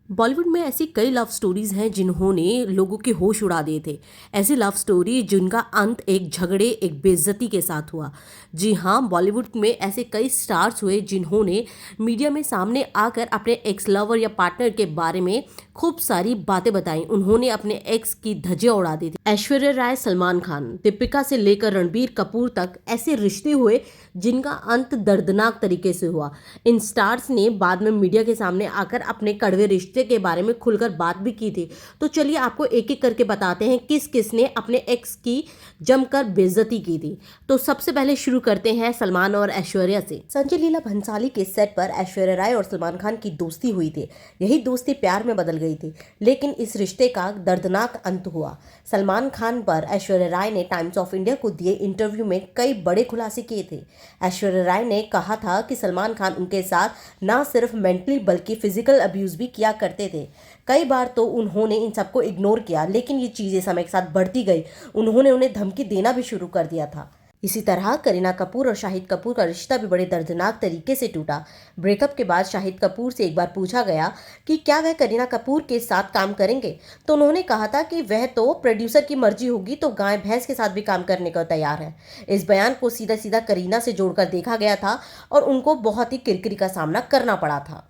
बॉलीवुड में ऐसी कई लव स्टोरीज हैं जिन्होंने लोगों के होश उड़ा दिए थे। ऐसी लव स्टोरी जिनका अंत एक झगड़े, एक बेइज्जती के साथ हुआ। जी हाँ, बॉलीवुड में ऐसे कई स्टार्स हुए जिन्होंने मीडिया में सामने आकर अपने एक्स लवर या पार्टनर के बारे में खूब सारी बातें बताई। उन्होंने अपने एक्स की धज्जियां उड़ा दी थी। ऐश्वर्या राय, सलमान खान, दीपिका से लेकर रणबीर कपूर तक ऐसे रिश्ते हुए जिनका अंत दर्दनाक तरीके से हुआ। इन स्टार्स ने बाद में मीडिया के सामने आकर अपने कड़वे रिश्ते के बारे में खुलकर बात भी की थी। तो चलिए आपको एक एक करके बताते हैं किस किस ने अपने एक्स की जमकर बेइज्जती की थी। तो सबसे पहले शुरू करते हैं सलमान और ऐश्वर्या से। संजय लीला भंसाली के सेट पर ऐश्वर्या राय और सलमान खान की दोस्ती हुई थी। यही दोस्ती प्यार में बदल गई थी, लेकिन इस रिश्ते का दर्दनाक अंत हुआ। सलमान खान पर ऐश्वर्या राय ने टाइम्स ऑफ इंडिया को दिए इंटरव्यू में कई बड़े खुलासे किए थे। ऐश्वर्या राय ने कहा था कि सलमान खान उनके साथ ना सिर्फ मेंटली बल्कि फिजिकल अब्यूज भी किया करते थे। कई बार तो उन्होंने इन सबको इग्नोर किया, लेकिन ये चीजें समय के साथ बढ़ती गई। उन्होंने उन्हें धमकी देना भी शुरू कर दिया था। इसी तरह करीना कपूर और शाहिद कपूर का रिश्ता भी बड़े दर्दनाक तरीके से टूटा। ब्रेकअप के बाद शाहिद कपूर से एक बार पूछा गया कि क्या वह करीना कपूर के साथ काम करेंगे, तो उन्होंने कहा था कि वह तो प्रोड्यूसर की मर्जी होगी तो गाय भैंस के साथ भी काम करने को तैयार है। इस बयान को सीधा सीधा करीना से जोड़कर देखा गया था और उनको बहुत ही किरकिरी का सामना करना पड़ा था।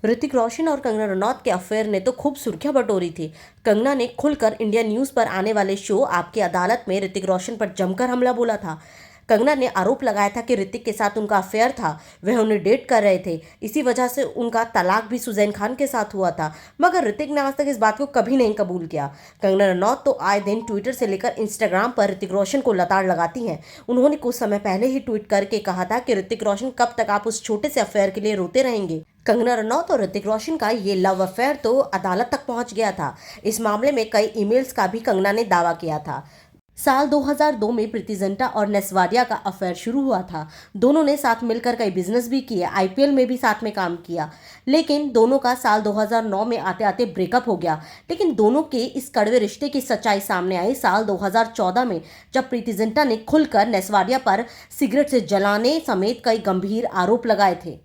ऋतिक रोशन और कंगना रनौत के अफेयर ने तो खूब सुर्खियां बटोरी थी। कंगना ने खुलकर इंडिया न्यूज पर आने वाले शो आपकी अदालत में ऋतिक रोशन पर जमकर हमला बोला था। कंगना ने आरोप लगाया था कि ऋतिक के साथ उनका अफेयर था, वह उन्हें डेट कर रहे थे। इसी वजह से उनका तलाक भी सुजैन खान के साथ हुआ था, मगर ऋतिक ने आज तक इस बात को कभी नहीं कबूल किया। कंगना रनौत तो आए दिन ट्विटर से लेकर इंस्टाग्राम पर ऋतिक रोशन को लताड़ लगाती हैं। उन्होंने कुछ समय पहले ही ट्वीट करके कहा था कि ऋतिक रोशन, कब तक आप उस छोटे से अफेयर के लिए रोते रहेंगे। कंगना रनौत और ऋतिक रोशन का ये लव अफेयर तो अदालत तक पहुंच गया था। इस मामले में कई ईमेल्स का भी कंगना ने दावा किया था। साल 2002 में प्रीति जिंटा और नेस्वाडिया का अफेयर शुरू हुआ था। दोनों ने साथ मिलकर कई बिजनेस भी किए, आईपीएल में भी साथ में काम किया, लेकिन दोनों का साल 2009 में आते आते ब्रेकअप हो गया। लेकिन दोनों के इस कड़वे रिश्ते की सच्चाई सामने आई साल 2014 में, जब प्रीति जिंटा ने खुलकर नेस्वाडिया पर सिगरेट से जलाने समेत कई गंभीर आरोप लगाए थे।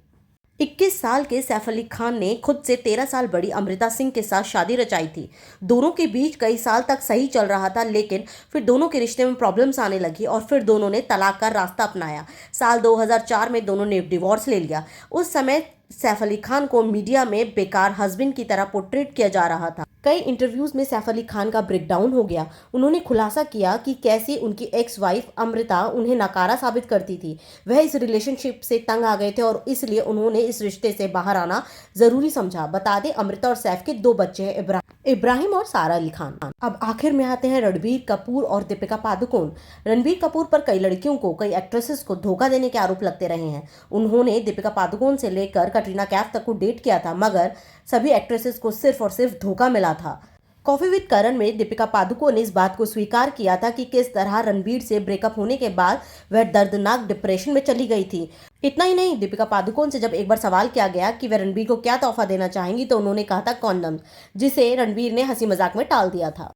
21 साल के सैफ अली खान ने खुद से 13 साल बड़ी अमृता सिंह के साथ शादी रचाई थी। दोनों के बीच कई साल तक सही चल रहा था, लेकिन फिर दोनों के रिश्ते में प्रॉब्लम्स आने लगी और फिर दोनों ने तलाक का रास्ता अपनाया। साल 2004 में दोनों ने डिवोर्स ले लिया। उस समय सैफ अली खान को मीडिया में बेकार हस्बैंड की तरह पोर्ट्रेट किया जा रहा था। कई इंटरव्यूज में सैफ अली खान का ब्रेकडाउन हो गया। उन्होंने खुलासा किया कि कैसे उनकी एक्स वाइफ अमृता उन्हें नकारा साबित करती थी। वह इस रिलेशनशिप से तंग आ गए थे और इसलिए उन्होंने इस रिश्ते से बाहर आना जरूरी समझा। बता दें, अमृता और सैफ के 2 बच्चे हैं, इब्राहिम और सारा अली खान। अब आखिर में आते हैं रणबीर कपूर और दीपिका पादुकोण। रणबीर कपूर पर कई लड़कियों को, कई एक्ट्रेसेस को धोखा देने के आरोप लगते रहे हैं। उन्होंने दीपिका पादुकोण से लेकर कटरीना कैफ तक को डेट किया था, मगर सभी एक्ट्रेसेस को सिर्फ और सिर्फ धोखा मिला था। कॉफी विद करण में दीपिका पादुकोण ने इस बात को स्वीकार किया था कि किस तरह रणबीर से ब्रेकअप होने के बाद वह दर्दनाक डिप्रेशन में चली गई थी। इतना ही नहीं, दीपिका पादुकोण से जब एक बार सवाल किया गया कि वह रणबीर को क्या तोहफा देना चाहेंगी, तो उन्होंने कहा था कॉन्डम, जिसे रणबीर ने हंसी मजाक में टाल दिया था।